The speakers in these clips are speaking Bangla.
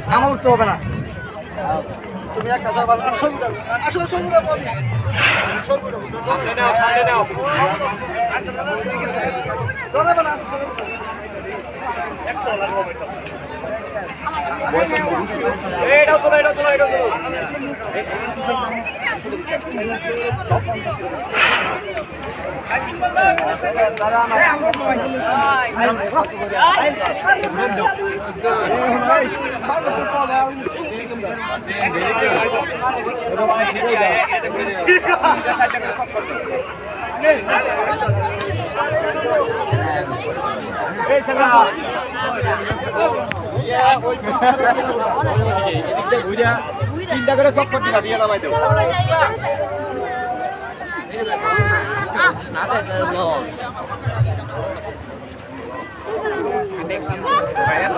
আমার উঠতে হবে না তুমি এক হাজার আসলে সবুটা বলি চিন্তা করে সব করতে না দিয়ে নামাই দেবো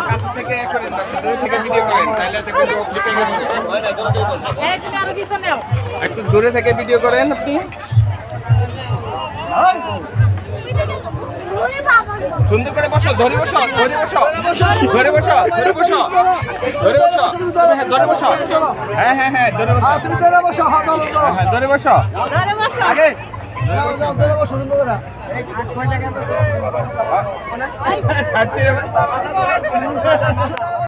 কাছ থেকে করেন দূরে থেকে ভিডিও করেন তাহলে একটু দূরে থেকে ভিডিও করেন আপনি সুন্দর করে বসো ধরে বসো ধরে বসো ধরে বসো ধরে বসো ধরে বসো হ্যাঁ ধরে বসো হ্যাঁ হ্যাঁ হ্যাঁ ধরে বসো তুমি ধরে বসো হ্যাঁ ধরে বসো ধরে বসো আগে ধরে বসো সুন্দর করে এই 60 কয় টাকা তো 60